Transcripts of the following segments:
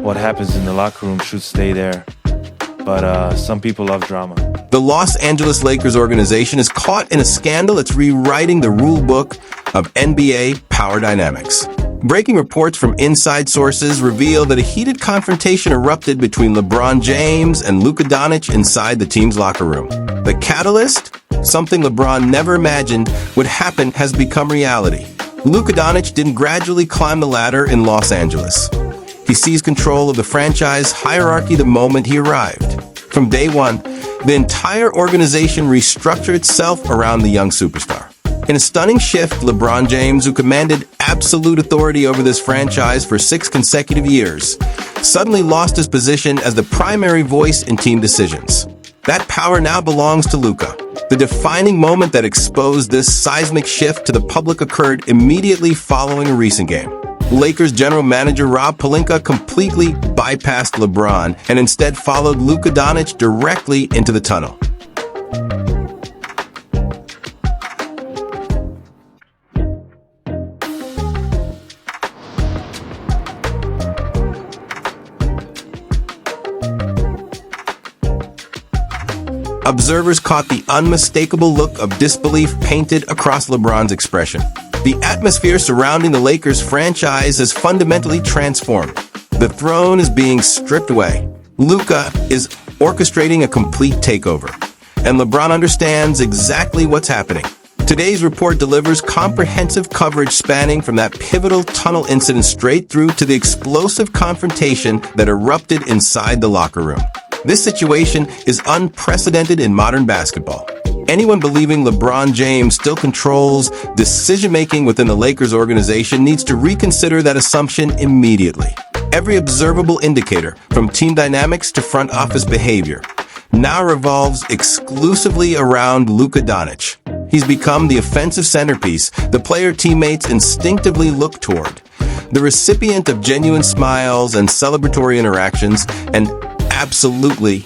what happens in the locker room should stay there. But some people love drama. The Los Angeles Lakers organization is caught in a scandal that's rewriting the rule book of NBA power dynamics. Breaking reports from inside sources reveal that a heated confrontation erupted between LeBron James and Luka Doncic inside the team's locker room. The catalyst? Something LeBron never imagined would happen has become reality. Luka Doncic didn't gradually climb the ladder in Los Angeles. He seized control of the franchise hierarchy the moment he arrived. From day one, the entire organization restructured itself around the young superstar. In a stunning shift, LeBron James, who commanded absolute authority over this franchise for 6 consecutive years, suddenly lost his position as the primary voice in team decisions. That power now belongs to Luka. The defining moment that exposed this seismic shift to the public occurred immediately following a recent game. Lakers general manager Rob Pelinka completely bypassed LeBron and instead followed Luka Doncic directly into the tunnel. Observers caught the unmistakable look of disbelief painted across LeBron's expression. The atmosphere surrounding the Lakers franchise has fundamentally transformed. The throne is being stripped away. Luka is orchestrating a complete takeover. And LeBron understands exactly what's happening. Today's report delivers comprehensive coverage spanning from that pivotal tunnel incident straight through to the explosive confrontation that erupted inside the locker room. This situation is unprecedented in modern basketball. Anyone believing LeBron James still controls decision-making within the Lakers organization needs to reconsider that assumption immediately. Every observable indicator, from team dynamics to front office behavior, now revolves exclusively around Luka Doncic. He's become the offensive centerpiece the player teammates instinctively look toward, the recipient of genuine smiles and celebratory interactions, and absolutely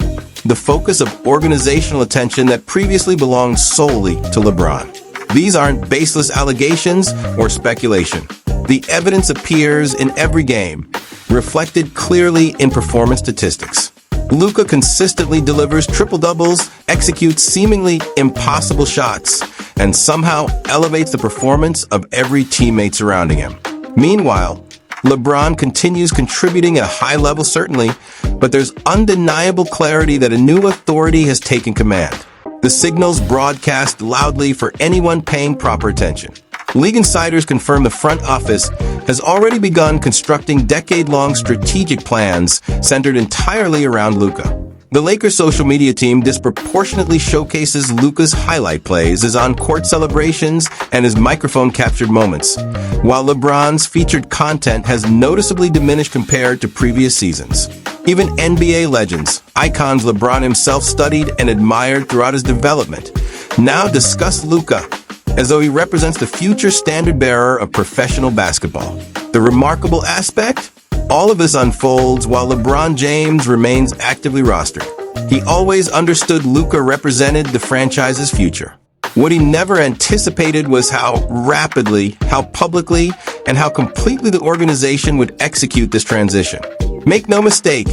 the focus of organizational attention that previously belonged solely to LeBron. These aren't baseless allegations or speculation. The evidence appears in every game, reflected clearly in performance statistics. Luka consistently delivers triple-doubles, executes seemingly impossible shots, and somehow elevates the performance of every teammate surrounding him. Meanwhile, LeBron continues contributing at a high level, certainly, but there's undeniable clarity that a new authority has taken command. The signals broadcast loudly for anyone paying proper attention. League insiders confirm the front office has already begun constructing decade-long strategic plans centered entirely around Luka. The Lakers social media team disproportionately showcases Luka's highlight plays, his on-court celebrations, and his microphone-captured moments, while LeBron's featured content has noticeably diminished compared to previous seasons. Even NBA legends, icons LeBron himself studied and admired throughout his development, now discuss Luka as though he represents the future standard-bearer of professional basketball. The remarkable aspect? All of this unfolds while LeBron James remains actively rostered. He always understood Luka represented the franchise's future. What he never anticipated was how rapidly, how publicly, and how completely the organization would execute this transition. Make no mistake,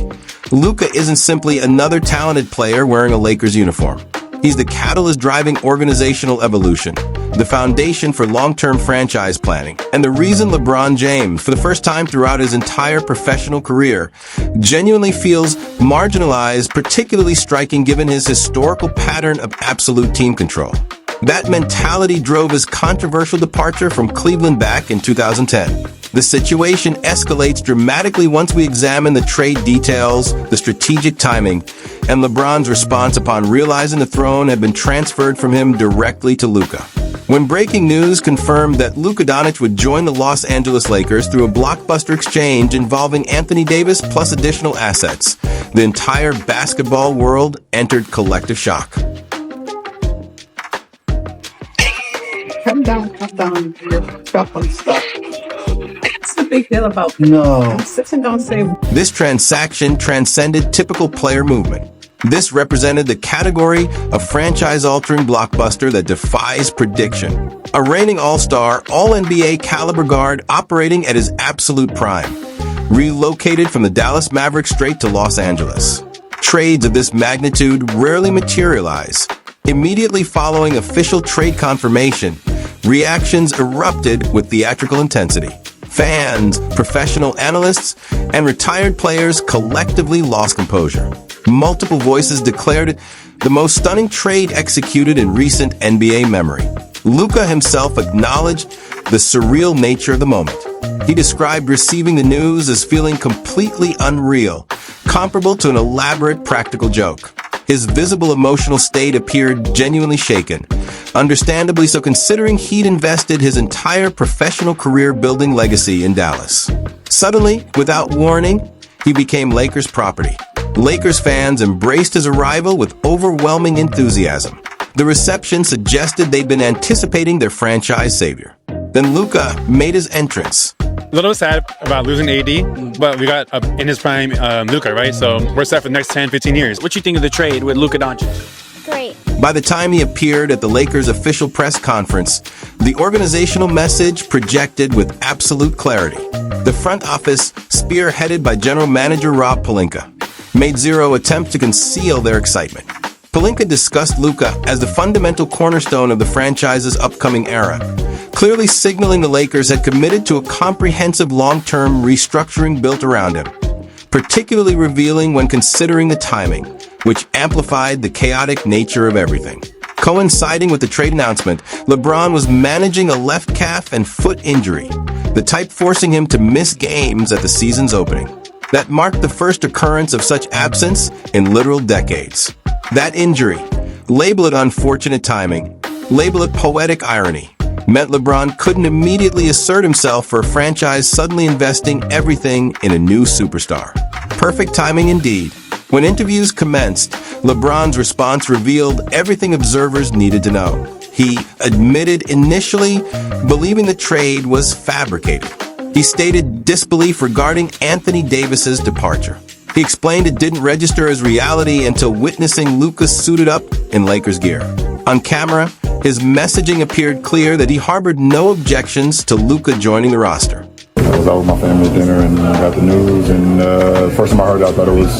Luka isn't simply another talented player wearing a Lakers uniform. He's the catalyst driving organizational evolution, the foundation for long-term franchise planning, and the reason LeBron James, for the first time throughout his entire professional career, genuinely feels marginalized, particularly striking given his historical pattern of absolute team control. That mentality drove his controversial departure from Cleveland back in 2010. The situation escalates dramatically once we examine the trade details, the strategic timing, and LeBron's response upon realizing the throne had been transferred from him directly to Luka. When breaking news confirmed that Luka Doncic would join the Los Angeles Lakers through a blockbuster exchange involving Anthony Davis plus additional assets, the entire basketball world entered collective shock. Come down, you're dropping stuff. What's the big deal about? No. Don't say. This transaction transcended typical player movement. This represented the category of franchise-altering blockbuster that defies prediction. A reigning all-star, all-NBA caliber guard operating at his absolute prime. relocated from the Dallas Mavericks straight to Los Angeles. Trades of this magnitude rarely materialize. Immediately following official trade confirmation, reactions erupted with theatrical intensity. Fans, professional analysts, and retired players collectively lost composure. Multiple voices declared it the most stunning trade executed in recent NBA memory. Luka himself acknowledged the surreal nature of the moment. He described receiving the news as feeling completely unreal, comparable to an elaborate practical joke. His visible emotional state appeared genuinely shaken, understandably so considering he'd invested his entire professional career building legacy in Dallas. Suddenly, without warning, he became Lakers property. Lakers fans embraced his arrival with overwhelming enthusiasm. The reception suggested they'd been anticipating their franchise savior. Then Luka made his entrance. A little sad about losing AD, but we got in his prime Luka, right? So we're set for the next 10, 15 years. What you think of the trade with Luka Doncic? Great. By the time he appeared at the Lakers' official press conference, the organizational message projected with absolute clarity. The front office, spearheaded by General Manager Rob Pelinka, made zero attempt to conceal their excitement. Pelinka discussed Luka as the fundamental cornerstone of the franchise's upcoming era, clearly signaling the Lakers had committed to a comprehensive long-term restructuring built around him, particularly revealing when considering the timing, which amplified the chaotic nature of everything. Coinciding with the trade announcement, LeBron was managing a left calf and foot injury, the type forcing him to miss games at the season's opening. That marked the first occurrence of such absence in literal decades. That injury, label it unfortunate timing, label it poetic irony, meant LeBron couldn't immediately assert himself for a franchise suddenly investing everything in a new superstar. Perfect timing indeed. When interviews commenced, LeBron's response revealed everything observers needed to know. He admitted initially believing the trade was fabricated. He stated disbelief regarding Anthony Davis's departure. He explained it didn't register as reality until witnessing Luka suited up in Lakers gear. On camera, his messaging appeared clear that he harbored no objections to Luka joining the roster. I was out with my family at dinner and I got the news, and the first time I heard it, I thought it was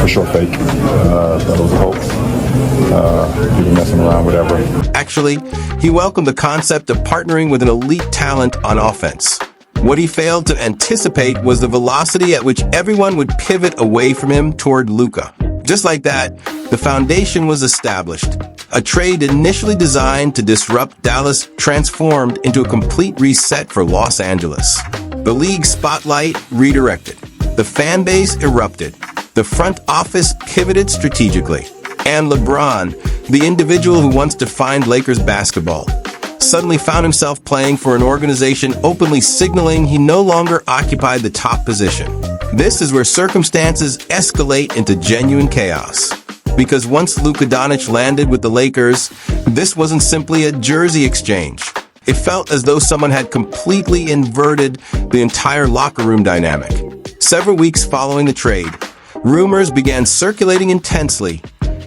for sure fake. Thought it was a hoax. People messing around, whatever. Actually, he welcomed the concept of partnering with an elite talent on offense. What he failed to anticipate was the velocity at which everyone would pivot away from him toward Luka. Just like that, the foundation was established. A trade initially designed to disrupt Dallas transformed into a complete reset for Los Angeles. The league spotlight redirected. The fan base erupted. The front office pivoted strategically. And LeBron, the individual who once defined Lakers basketball, suddenly found himself playing for an organization openly signaling he no longer occupied the top position. This is where circumstances escalate into genuine chaos. Because once Luka Doncic landed with the Lakers, this wasn't simply a jersey exchange. It felt as though someone had completely inverted the entire locker room dynamic. Several weeks following the trade, rumors began circulating intensely,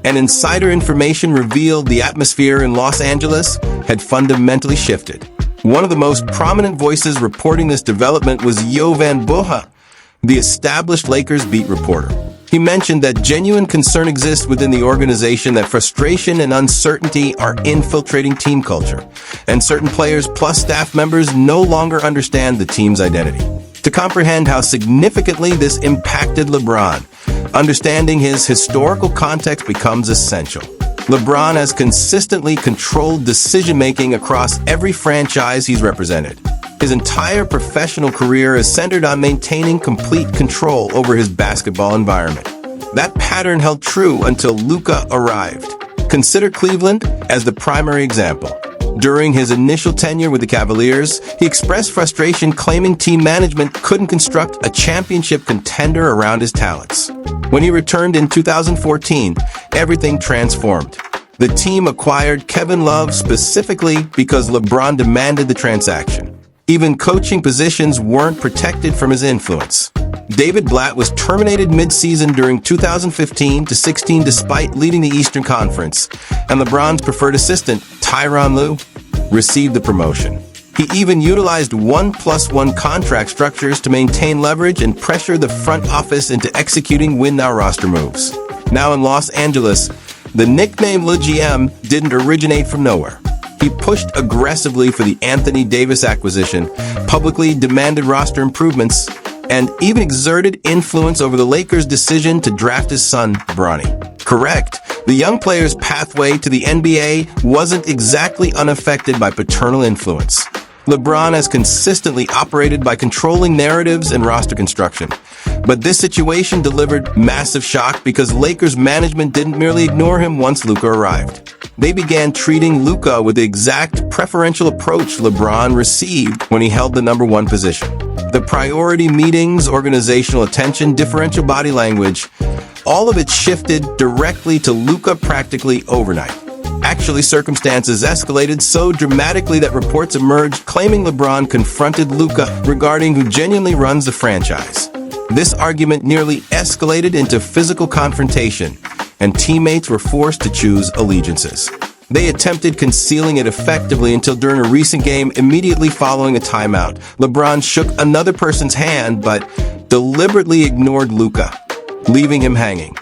and insider information revealed the atmosphere in Los Angeles had fundamentally shifted. One of the most prominent voices reporting this development was Jovan Buha, the established Lakers beat reporter. He mentioned that genuine concern exists within the organization that frustration and uncertainty are infiltrating team culture, and certain players plus staff members no longer understand the team's identity. To comprehend how significantly this impacted LeBron, understanding his historical context becomes essential. LeBron has consistently controlled decision-making across every franchise he's represented. His entire professional career is centered on maintaining complete control over his basketball environment. That pattern held true until Luka arrived. Consider Cleveland as the primary example. During his initial tenure with the Cavaliers, he expressed frustration claiming team management couldn't construct a championship contender around his talents. When he returned in 2014, everything transformed. The team acquired Kevin Love specifically because LeBron demanded the transaction. Even coaching positions weren't protected from his influence. David Blatt was terminated mid-season during 2015-16 despite leading the Eastern Conference, and LeBron's preferred assistant, Tyronn Lue, received the promotion. He even utilized 1+1 contract structures to maintain leverage and pressure the front office into executing win-now roster moves. Now in Los Angeles, the nickname Le GM didn't originate from nowhere. He pushed aggressively for the Anthony Davis acquisition, publicly demanded roster improvements, and even exerted influence over the Lakers' decision to draft his son, Bronny. Correct, the young player's pathway to the NBA wasn't exactly unaffected by paternal influence. LeBron has consistently operated by controlling narratives and roster construction. But this situation delivered massive shock because Lakers management didn't merely ignore him once Luka arrived. They began treating Luka with the exact preferential approach LeBron received when he held the number 1 position. The priority meetings, organizational attention, differential body language, all of it shifted directly to Luka practically overnight. Actually, circumstances escalated so dramatically that reports emerged claiming LeBron confronted Luka regarding who genuinely runs the franchise. This argument nearly escalated into physical confrontation, and teammates were forced to choose allegiances. They attempted concealing it effectively until during a recent game, immediately following a timeout, LeBron shook another person's hand but deliberately ignored Luka, leaving him hanging.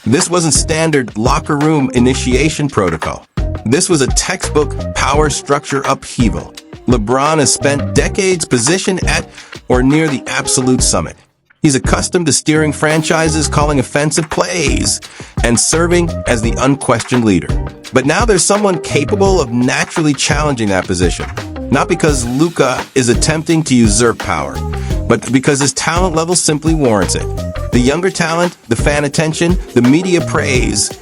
This wasn't standard locker room initiation protocol. This was a textbook power structure upheaval. LeBron has spent decades positioned at or near the absolute summit. He's accustomed to steering franchises, calling offensive plays, and serving as the unquestioned leader. But now there's someone capable of naturally challenging that position. Not because Luka is attempting to usurp power, but because his talent level simply warrants it. The younger talent, the fan attention, the media praise,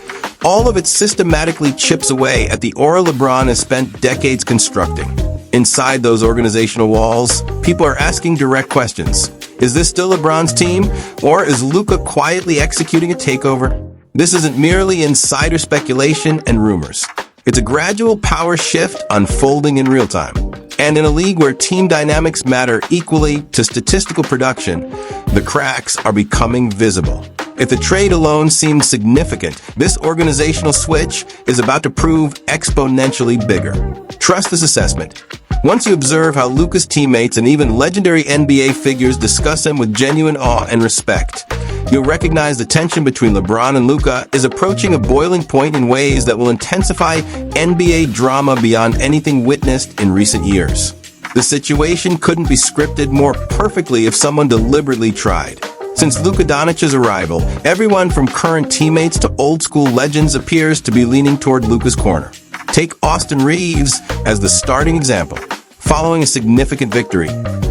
all of it systematically chips away at the aura LeBron has spent decades constructing. Inside those organizational walls, people are asking direct questions. Is this still LeBron's team, or is Luka quietly executing a takeover? This isn't merely insider speculation and rumors. It's a gradual power shift unfolding in real time. And in a league where team dynamics matter equally to statistical production, the cracks are becoming visible. If the trade alone seemed significant, this organizational switch is about to prove exponentially bigger. Trust this assessment. Once you observe how Luka's teammates and even legendary NBA figures discuss him with genuine awe and respect, you'll recognize the tension between LeBron and Luka is approaching a boiling point in ways that will intensify NBA drama beyond anything witnessed in recent years. The situation couldn't be scripted more perfectly if someone deliberately tried. Since Luka Doncic's arrival, everyone from current teammates to old-school legends appears to be leaning toward Luka's corner. Take Austin Reeves as the starting example. Following a significant victory,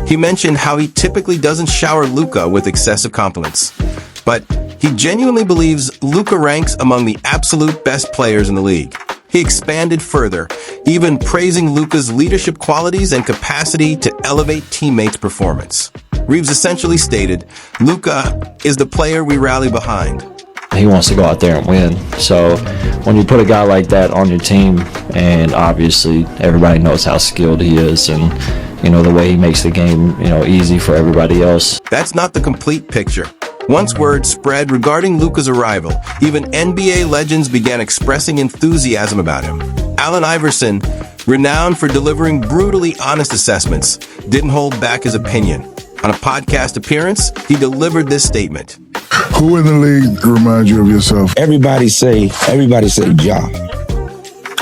he mentioned how he typically doesn't shower Luka with excessive compliments, but he genuinely believes Luka ranks among the absolute best players in the league. He expanded further, even praising Luka's leadership qualities and capacity to elevate teammates' performance. Reeves essentially stated, Luka is the player we rally behind. He wants to go out there and win. So when you put a guy like that on your team, and obviously everybody knows how skilled he is and, the way he makes the game, easy for everybody else. That's not the complete picture. Once word spread regarding Luka's arrival, even NBA legends began expressing enthusiasm about him. Allen Iverson, renowned for delivering brutally honest assessments, didn't hold back his opinion. On a podcast appearance, he delivered this statement. Who in the league reminds you of yourself? Everybody say Ja.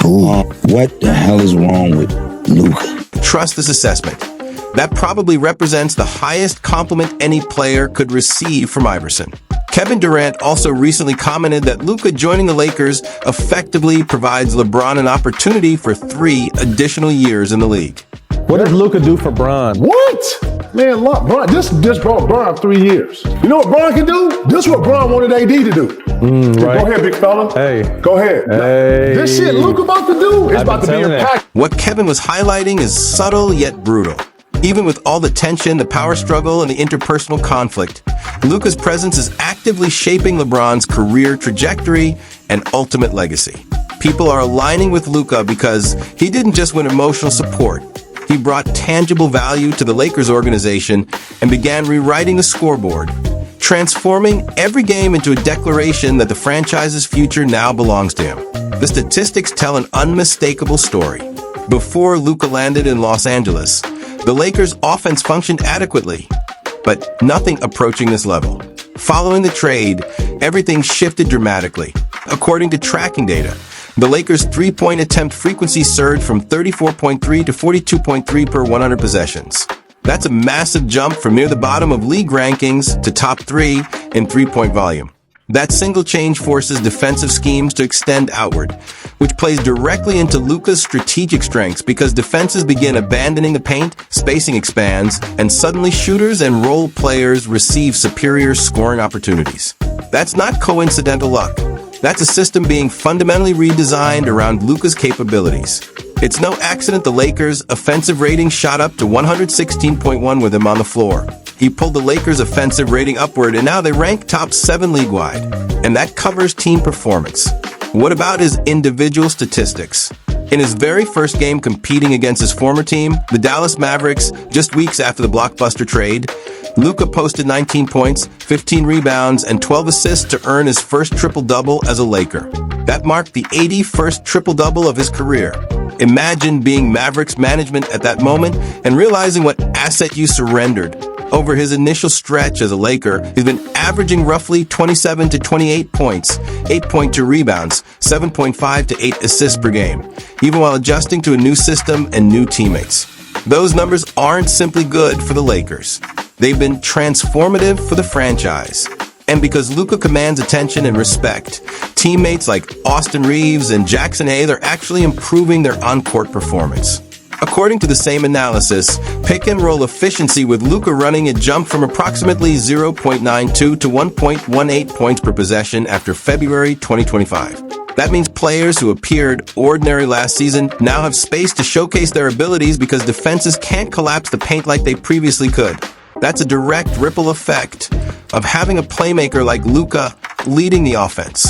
What the hell is wrong with Luka? Trust this assessment. That probably represents the highest compliment any player could receive from Iverson. Kevin Durant also recently commented that Luka joining the Lakers effectively provides LeBron an opportunity for 3 additional years in the league. What does Luka do for Bron? What? Man, look, Bron, this brought Bron 3 years. You know what Bron can do? This is what Bron wanted AD to do. Right. Go ahead, big fella. Hey. Go ahead. Hey. This shit Luka about to do is about to be impactful. What Kevin was highlighting is subtle yet brutal. Even with all the tension, the power struggle, and the interpersonal conflict, Luka's presence is actively shaping LeBron's career trajectory and ultimate legacy. People are aligning with Luka because he didn't just win emotional support. He brought tangible value to the Lakers organization and began rewriting the scoreboard. transforming every game into a declaration that the franchise's future now belongs to him. The statistics tell an unmistakable story. Before Luka landed in Los Angeles, the Lakers' offense functioned adequately, but nothing approaching this level. Following the trade, everything shifted dramatically. According to tracking data, the Lakers' three-point attempt frequency surged from 34.3 to 42.3 per 100 possessions. That's a massive jump from near the bottom of league rankings to top 3 in three-point volume. That single change forces defensive schemes to extend outward, which plays directly into Luka's strategic strengths because defenses begin abandoning the paint, spacing expands, and suddenly shooters and role players receive superior scoring opportunities. That's not coincidental luck. That's a system being fundamentally redesigned around Luka's capabilities. It's no accident the Lakers' offensive rating shot up to 116.1 with him on the floor. He pulled the Lakers' offensive rating upward, and now they rank top 7 league-wide. And that covers team performance. What about his individual statistics? In his very first game competing against his former team, the Dallas Mavericks, just weeks after the blockbuster trade, Luka posted 19 points, 15 rebounds, and 12 assists to earn his first triple-double as a Laker. That marked the 81st triple-double of his career. Imagine being Mavericks management at that moment and realizing what asset you surrendered. Over his initial stretch as a Laker, he's been averaging roughly 27 to 28 points, 8.2 rebounds, 7.5 to 8 assists per game, even while adjusting to a new system and new teammates. Those numbers aren't simply good for the Lakers. They've been transformative for the franchise. And because Luka commands attention and respect, teammates like Austin Reeves and Jackson Hayes are actually improving their on-court performance. According to the same analysis, pick-and-roll efficiency with Luka running it jumped from approximately 0.92 to 1.18 points per possession after February 2025. That means players who appeared ordinary last season now have space to showcase their abilities because defenses can't collapse the paint like they previously could. That's a direct ripple effect of having a playmaker like Luka leading the offense.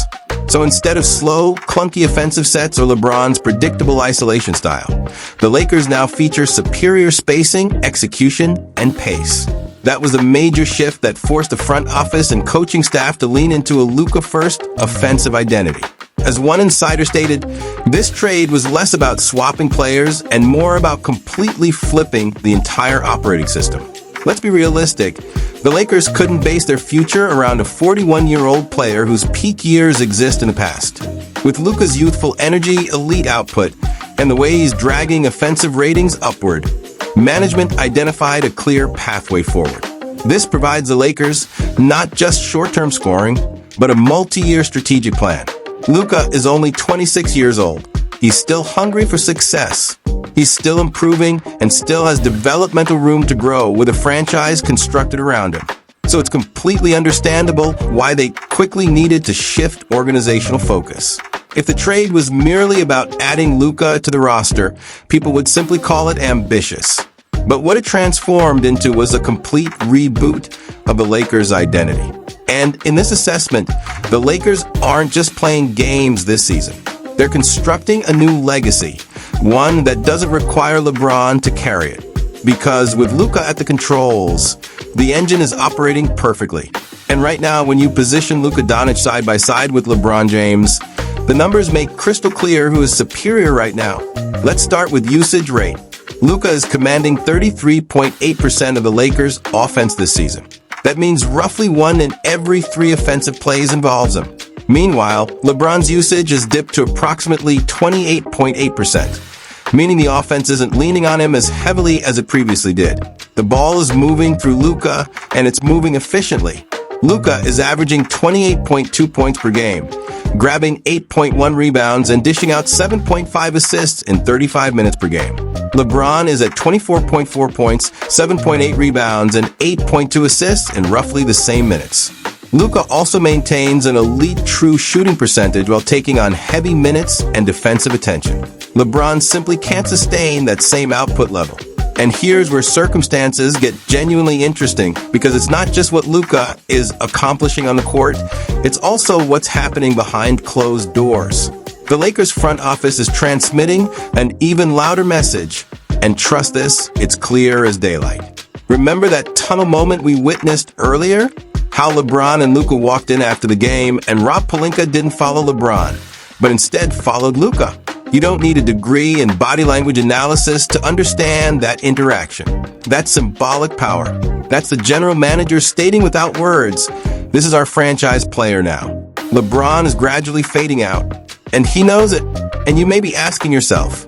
So instead of slow, clunky offensive sets or LeBron's predictable isolation style, the Lakers now feature superior spacing, execution, and pace. That was a major shift that forced the front office and coaching staff to lean into a Luka-first offensive identity. As one insider stated, this trade was less about swapping players and more about completely flipping the entire operating system. Let's be realistic. The Lakers couldn't base their future around a 41-year-old player whose peak years exist in the past. With Luka's youthful energy, elite output, and the way he's dragging offensive ratings upward, management identified a clear pathway forward. This provides the Lakers not just short-term scoring, but a multi-year strategic plan. Luka is only 26 years old. He's still hungry for success. He's still improving and still has developmental room to grow with a franchise constructed around him. So it's completely understandable why they quickly needed to shift organizational focus. If the trade was merely about adding Luka to the roster, people would simply call it ambitious. But what it transformed into was a complete reboot of the Lakers' identity. And in this assessment, the Lakers aren't just playing games this season. They're constructing a new legacy, one that doesn't require LeBron to carry it. Because with Luka at the controls, the engine is operating perfectly. And right now, when you position Luka Doncic side by side with LeBron James, the numbers make crystal clear who is superior right now. Let's start with usage rate. Luka is commanding 33.8% of the Lakers' offense this season. That means roughly 1 in every 3 offensive plays involves him. Meanwhile, LeBron's usage has dipped to approximately 28.8%, meaning the offense isn't leaning on him as heavily as it previously did. The ball is moving through Luka, and it's moving efficiently. Luka is averaging 28.2 points per game, grabbing 8.1 rebounds and dishing out 7.5 assists in 35 minutes per game. LeBron is at 24.4 points, 7.8 rebounds, and 8.2 assists in roughly the same minutes. Luka also maintains an elite true shooting percentage while taking on heavy minutes and defensive attention. LeBron simply can't sustain that same output level. And here's where circumstances get genuinely interesting, because it's not just what Luka is accomplishing on the court, it's also what's happening behind closed doors. The Lakers front office is transmitting an even louder message, and trust this, it's clear as daylight. Remember that tunnel moment we witnessed earlier? how LeBron and Luka walked in after the game, and Rob Pelinka didn't follow LeBron, but instead followed Luka. You don't need a degree in body language analysis to understand that interaction. That's symbolic power. That's the general manager stating without words, "This is our franchise player now." LeBron is gradually fading out, and he knows it. And you may be asking yourself,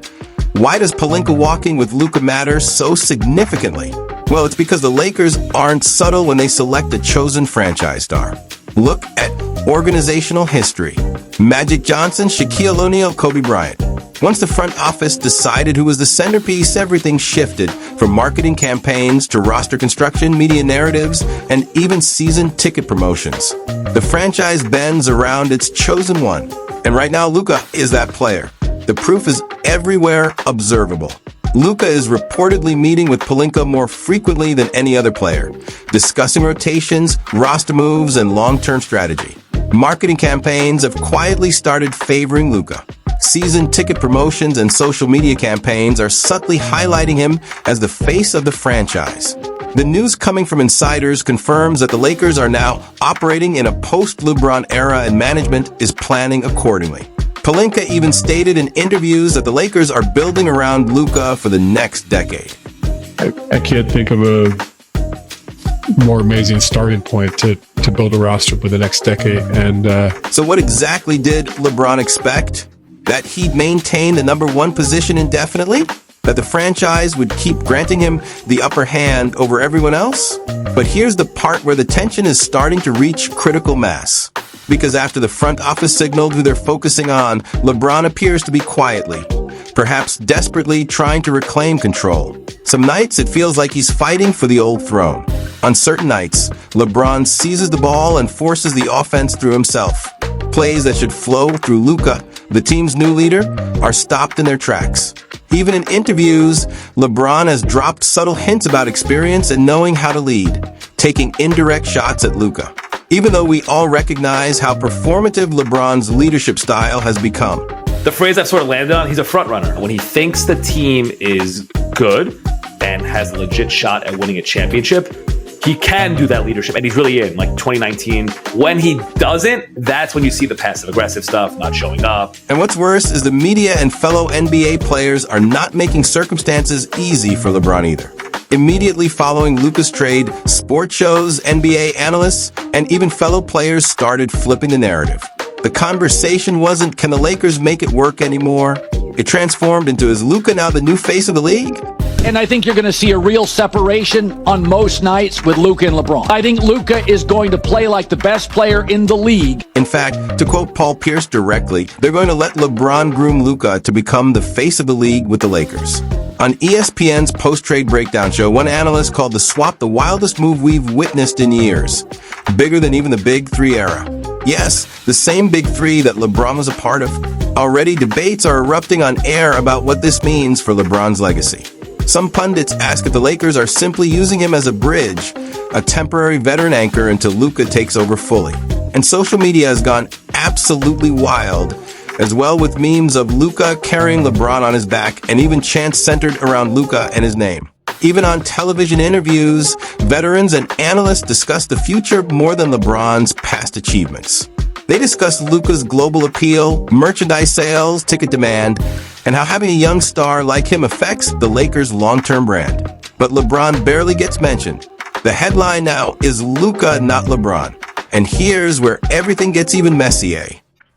why does Pelinka walking with Luka matter so significantly? Well, it's because the Lakers aren't subtle when they select a chosen franchise star. Look at organizational history. Magic Johnson, Shaquille O'Neal, Kobe Bryant. Once the front office decided who was the centerpiece, everything shifted, from marketing campaigns to roster construction, media narratives, and even season ticket promotions. The franchise bends around its chosen one. And right now, Luka is that player. The proof is everywhere observable. Luka is reportedly meeting with Pelinka more frequently than any other player, discussing rotations, roster moves, and long-term strategy. Marketing campaigns have quietly started favoring Luka. Season ticket promotions and social media campaigns are subtly highlighting him as the face of the franchise. The news coming from insiders confirms that the Lakers are now operating in a post-LeBron era and management is planning accordingly. Pelinka even stated in interviews that the Lakers are building around Luka for the next decade. I can't think of a more amazing starting point to build a roster for the next decade. And so what exactly did LeBron expect? That he'd maintain the number one position indefinitely? That the franchise would keep granting him the upper hand over everyone else? But here's the part where the tension is starting to reach critical mass. Because after the front office signaled who they're focusing on, LeBron appears to be quietly, perhaps desperately trying to reclaim control. Some nights it feels like he's fighting for the old throne. On certain nights, LeBron seizes the ball and forces the offense through himself. Plays that should flow through Luka, the team's new leader, are stopped in their tracks. Even in interviews, LeBron has dropped subtle hints about experience and knowing how to lead, taking indirect shots at Luka. Even though we all recognize how performative LeBron's leadership style has become. The phrase I've sort of landed on, he's a front runner. When he thinks the team is good and has a legit shot at winning a championship, he can do that leadership, and he's really in, like 2019. When he doesn't, that's when you see the passive-aggressive stuff, not showing up. And what's worse is the media and fellow NBA players are not making circumstances easy for LeBron either. Immediately following Luka's trade, sports shows, NBA analysts, and even fellow players started flipping the narrative. The conversation wasn't, can the Lakers make it work anymore? It transformed into, is Luka now the new face of the league? And I think you're going to see a real separation on most nights with Luka and LeBron. I think Luka is going to play like the best player in the league. In fact, to quote Paul Pierce directly, they're going to let LeBron groom Luka to become the face of the league with the Lakers. On ESPN's post-trade breakdown show, one analyst called the swap the wildest move we've witnessed in years. Bigger than even the Big Three era. Yes, the same Big Three that LeBron was a part of. Already, debates are erupting on air about what this means for LeBron's legacy. Some pundits ask if the Lakers are simply using him as a bridge, a temporary veteran anchor until Luka takes over fully. And social media has gone absolutely wild, as well, with memes of Luka carrying LeBron on his back and even chants centered around Luka and his name. Even on television interviews, veterans and analysts discuss the future more than LeBron's past achievements. They discuss Luka's global appeal, merchandise sales, ticket demand, and how having a young star like him affects the Lakers' long-term brand. But LeBron barely gets mentioned. The headline now is Luka, not LeBron. And here's where everything gets even messier.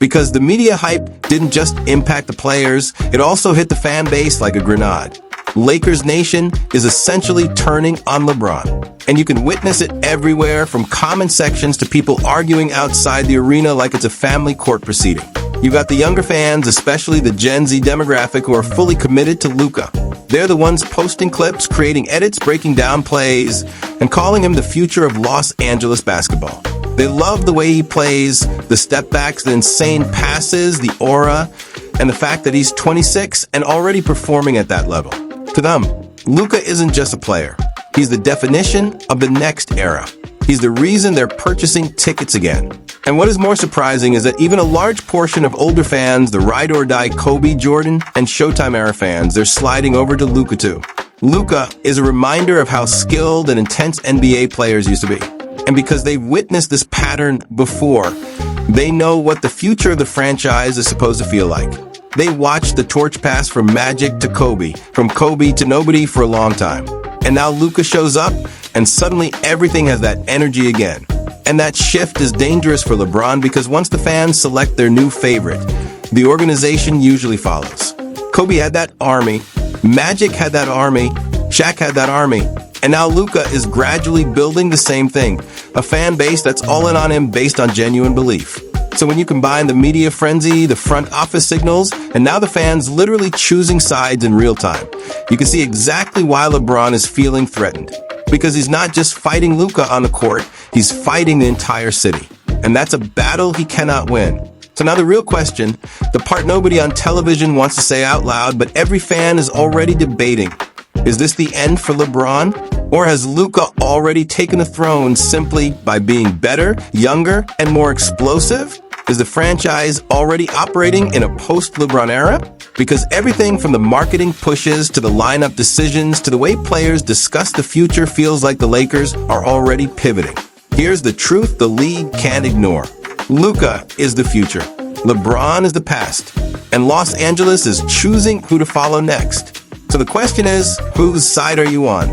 Because the media hype didn't just impact the players, it also hit the fan base like a grenade. Lakers Nation is essentially turning on LeBron. And you can witness it everywhere, from comment sections to people arguing outside the arena like it's a family court proceeding. You got the younger fans, especially the Gen Z demographic, who are fully committed to Luka. They're the ones posting clips, creating edits, breaking down plays, and calling him the future of Los Angeles basketball. They love the way he plays, the step backs, the insane passes, the aura, and the fact that he's 26 and already performing at that level. To them, Luka isn't just a player. He's the definition of the next era. He's the reason they're purchasing tickets again. And what is more surprising is that even a large portion of older fans, the ride-or-die Kobe, Jordan, and Showtime era fans, they're sliding over to Luka too. Luka is a reminder of how skilled and intense NBA players used to be. And because they've witnessed this pattern before, they know what the future of the franchise is supposed to feel like. They watched the torch pass from Magic to Kobe, from Kobe to nobody for a long time. And now Luka shows up, and suddenly everything has that energy again. And that shift is dangerous for LeBron because once the fans select their new favorite, the organization usually follows. Kobe had that army, Magic had that army, Shaq had that army, and now Luka is gradually building the same thing, a fan base that's all in on him based on genuine belief. So when you combine the media frenzy, the front office signals, and now the fans literally choosing sides in real time, you can see exactly why LeBron is feeling threatened. Because he's not just fighting Luka on the court, he's fighting the entire city. And that's a battle he cannot win. So now the real question, the part nobody on television wants to say out loud, but every fan is already debating. Is this the end for LeBron? Or has Luka already taken the throne simply by being better, younger, and more explosive? Is the franchise already operating in a post-LeBron era? Because everything from the marketing pushes to the lineup decisions to the way players discuss the future feels like the Lakers are already pivoting. Here's the truth the league can't ignore. Luka is the future. LeBron is the past. And Los Angeles is choosing who to follow next. So the question is, whose side are you on?